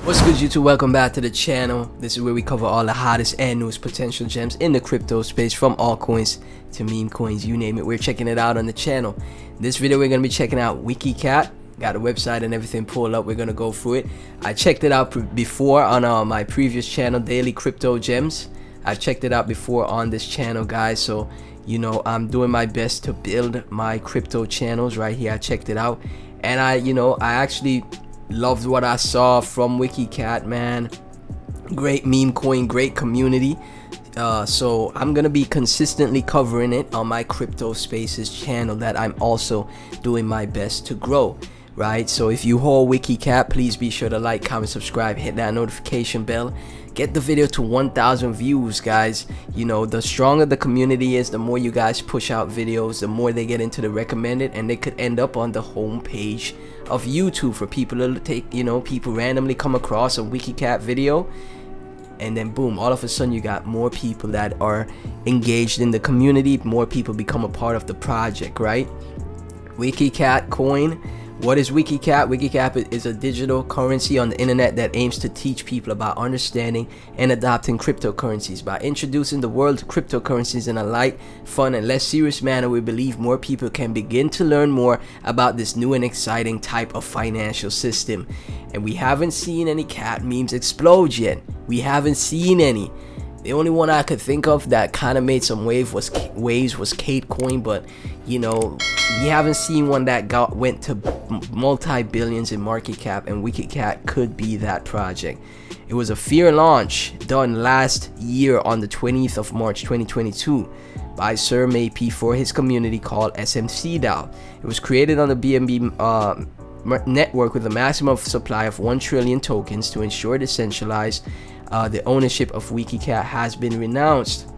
What's good, YouTube? Welcome back to the channel. This is where we cover all the hottest and newest potential gems in the crypto space, from altcoins to meme coins, you name it. We're checking it out on the channel. In this video, we're going to be checking out Wikicat. Got a website and everything pulled up. We're going to go through it. I checked it out before on my previous channel, Daily Crypto Gems. I've checked it out before on this channel, guys. So, you know, I'm doing my best to build my crypto channels right here. I checked it out, and I actually loved what I saw from Wikicat, man. Great meme coin, great community. So I'm gonna be consistently covering it on my crypto spaces channel that I'm also doing my best to grow, right? So if you hold Wikicat, please be sure to like, comment, subscribe, hit that notification bell. Get the video to 1,000 views, guys. You know, the stronger the community is, the more you guys push out videos, the more they get into the recommended, and they could end up on the home page of YouTube for people to take, people randomly come across a Wikicat video, and then boom, all of a sudden you got more people that are engaged in the community, more people become a part of the project, right? Wikicat coin. What is Wikicat? Wikicat is a digital currency on the internet that aims to teach people about understanding and adopting cryptocurrencies. By introducing the world of cryptocurrencies in a light, fun, and less serious manner, we believe more people can begin to learn more about this new and exciting type of financial system. And we haven't seen any cat memes explode yet. We haven't seen any. The only one I could think of that kind of made some waves was Katecoin, but we haven't seen one that went to multi-billions in market cap, and Wikicat could be that project. It was a fear launch done last year on the 20th of March 2022 by Sir Pepe for his community called SMC DAO. It was created on the BNB network with a maximum supply of 1 trillion tokens to ensure decentralized. The ownership of Wikicat has been renounced.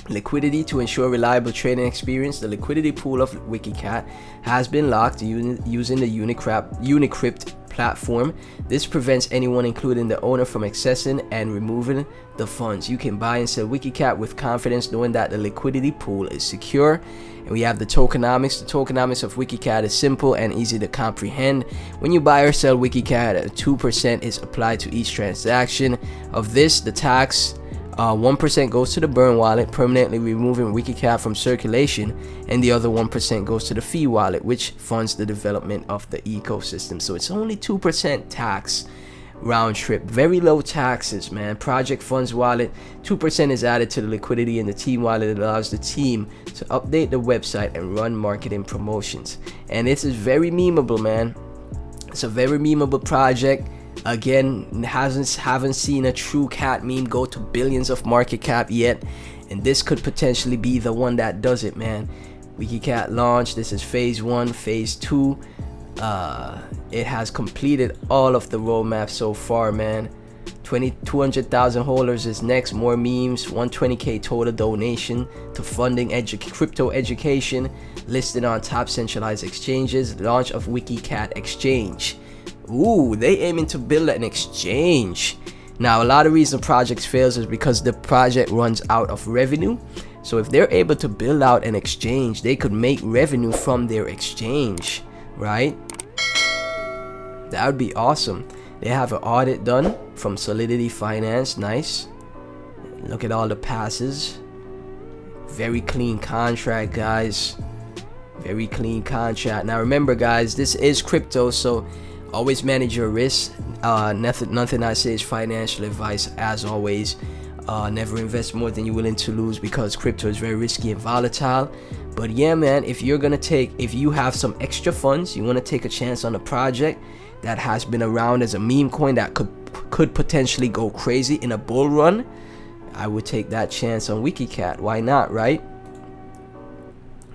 Liquidity. To ensure reliable trading experience, the liquidity pool of Wikicat has been locked using the Unicrypt platform. This prevents anyone, including the owner, from accessing and removing the funds. You can buy and sell Wikicat with confidence, knowing that the liquidity pool is secure. And we have the tokenomics. The tokenomics of Wikicat is simple and easy to comprehend. When you buy or sell Wikicat, 2% is applied to each transaction. Of this, the tax 1% goes to the burn wallet, permanently removing Wikicat from circulation, and the other 1% goes to the fee wallet, which funds the development of the ecosystem. So it's only 2% tax round trip. Very low taxes, man. Project funds wallet, 2% is added to the liquidity in the team wallet. It allows the team to update the website and run marketing promotions. And this is very memeable, man. It's a very memeable project. Again, haven't seen a true cat meme go to billions of market cap yet, and this could potentially be the one that does it, man. Wikicat launch. This is phase 1. Phase 2, it has completed all of the roadmap so far, man. 200,000 holders is next. More memes. 120k total donation to funding crypto education. Listed on top centralized exchanges. Launch of Wikicat exchange. Ooh, they aiming to build an exchange. Now, a lot of reason projects fails is because the project runs out of revenue. So if they're able to build out an exchange, they could make revenue from their exchange, right? That would be awesome. They have an audit done from Solidity Finance. Nice. Look at all the passes. Very clean contract, guys. Very clean contract. Now remember, guys, this is crypto, so always manage your risks. Nothing I say is financial advice, as always. Never invest more than you're willing to lose, because crypto is very risky and volatile. But yeah, man, if you have some extra funds, you want to take a chance on a project that has been around as a meme coin that could potentially go crazy in a bull run, I would take that chance on Wikicat. Why not, right?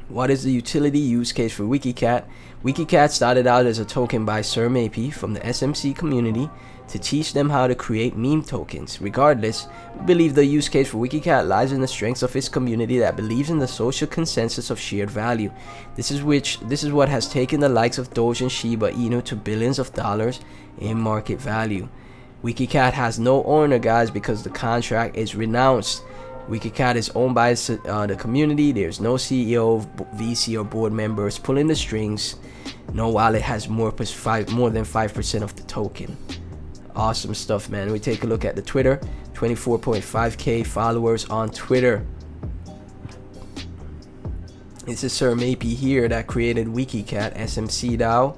What is the utility use case for Wikicat? Wikicat started out as a token by Sir Pepe from the SMC community to teach them how to create meme tokens. Regardless, we believe the use case for Wikicat lies in the strengths of its community that believes in the social consensus of shared value. This is what has taken the likes of Doge and Shiba Inu to billions of dollars in market value. Wikicat has no owner, guys, because the contract is renounced. Wikicat is owned by the community. There's no CEO, VC, or board members pulling the strings. No wallet has more than 5% of the token. Awesome stuff, man. We take a look at the Twitter. 24.5k followers on Twitter. This is Sir Pepe here that created Wikicat. SMC DAO.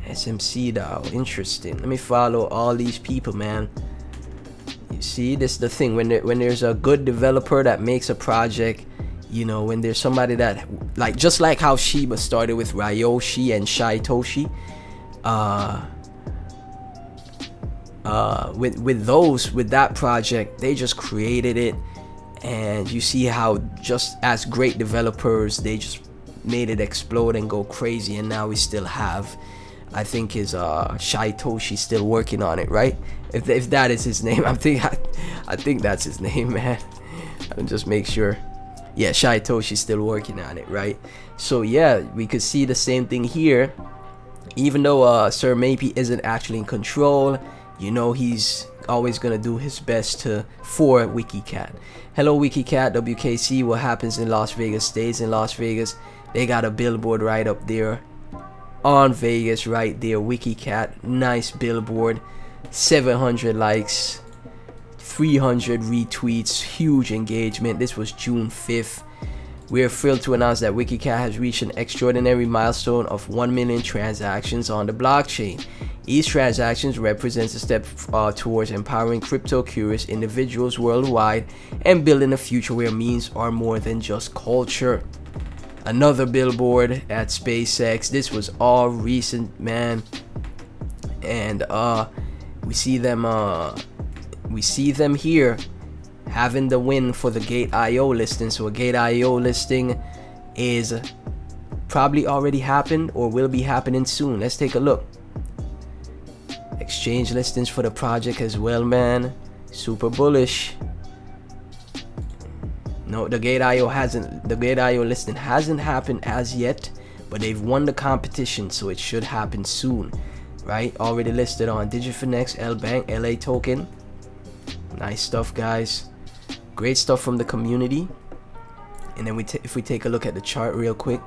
SMC DAO. Interesting. Let me follow all these people, man. You see, this is the thing. When there's a good developer that makes a project, you know, when there's somebody that, like, just like how Shiba started with Ryoshi and Shitoshi, with that project, they just created it, and you see how just as great developers, they just made it explode and go crazy. And now we still have, I think, is Shitoshi still working on it, right? If that is his name, I think that's his name, man. I'll just make sure. Yeah, Shitoshi's still working on it, right? So yeah, we could see the same thing here. Even though Sir Pepe isn't actually in control, you know, he's always gonna do his best for Wikicat. Hello Wikicat, WKC. What happens in Las Vegas stays in Las Vegas. They got a billboard right up there on Vegas, right there. Wikicat, nice billboard. 700 likes, 300 retweets, huge engagement. This was June 5th. We are thrilled to announce that Wikicat has reached an extraordinary milestone of 1 million transactions on the blockchain. Each transaction represents a step towards empowering crypto-curious individuals worldwide and building a future where memes are more than just culture. Another billboard at SpaceX. This was all recent, man. And we see them here having the win for the Gate.io listing. So a Gate.io listing is probably already happened or will be happening soon. Let's take a look. Exchange listings for the project as well, man. Super bullish. No, the Gate.io listing hasn't happened as yet, but they've won the competition, so it should happen soon, right? Already listed on Digifinex, L Bank, LA token. Nice stuff, guys. Great stuff from the community. And then if we take a look at the chart real quick,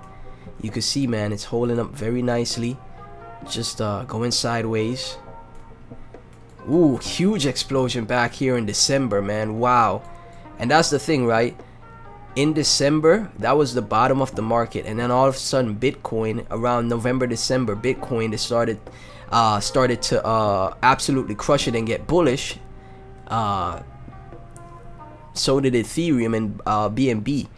you can see, man, it's holding up very nicely. Just going sideways. Ooh, huge explosion back here in December, man. Wow. And that's the thing, right? In December, that was the bottom of the market, and then all of a sudden Bitcoin, around November, December, Bitcoin started to absolutely crush it and get bullish. So did Ethereum and BNB,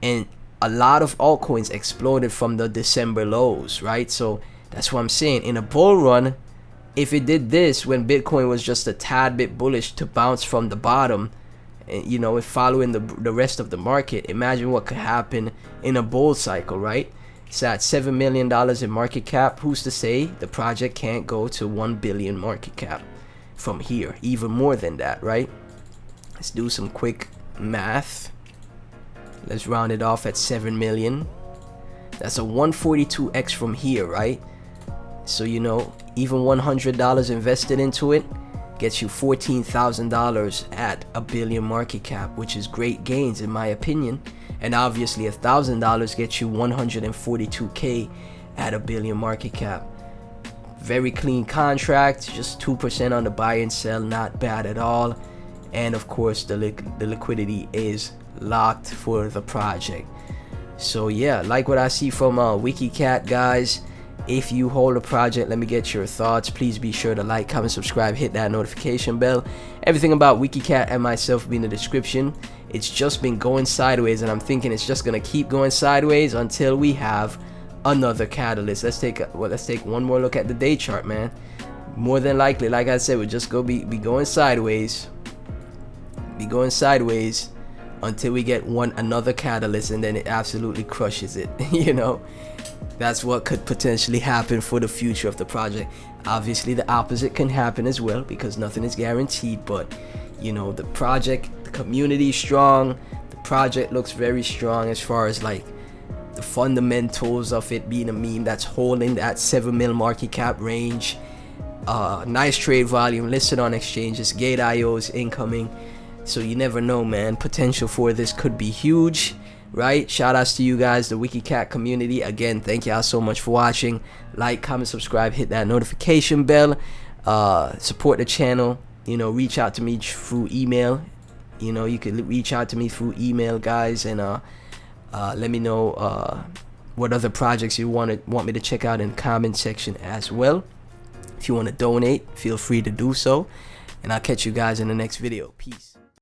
and a lot of altcoins exploded from the December lows, right? So that's what I'm saying. In a bull run, if it did this when Bitcoin was just a tad bit bullish to bounce from the bottom, you know, following the rest of the market, imagine what could happen in a bull cycle, right? It's at $7 million in market cap. Who's to say the project can't go to 1 billion market cap from here? Even more than that, right? Let's do some quick math. Let's round it off at 7 million. That's a 142x from here, right? So, you know, even $100 invested into it gets you $14,000 at a billion market cap, which is great gains in my opinion. And obviously $1,000 gets you 142k at a billion market cap. Very clean contract, just 2% on the buy and sell, not bad at all. And of course the liquidity is locked for the project. So yeah, like what I see from Wikicat, guys. If you hold a project, let me get your thoughts. Please be sure to like, comment, subscribe, hit that notification bell. Everything about Wikicat and myself will be in the description. It's just been going sideways, and I'm thinking it's just gonna keep going sideways until we have another catalyst. Let's take one more look at the day chart, man. More than likely, like I said, we're just gonna be going sideways. Be going sideways until we get another catalyst, and then it absolutely crushes it. You know, that's what could potentially happen for the future of the project. Obviously the opposite can happen as well, because nothing is guaranteed, but you know, the project, the community is strong. The project looks very strong as far as like the fundamentals of it being a meme that's holding that 7 mil market cap range. Nice trade volume listed on exchanges. Gate.io is incoming, so you never know, man. Potential for this could be huge, right? Shout outs to you guys, the Wikicat community. Again, thank y'all so much for watching. Like, comment, subscribe, hit that notification bell. support the channel, reach out to me through email. You can reach out to me through email, guys, and let me know what other projects you want me to check out in comment section as well. If you want to donate, feel free to do so, and I'll catch you guys in the next video. Peace.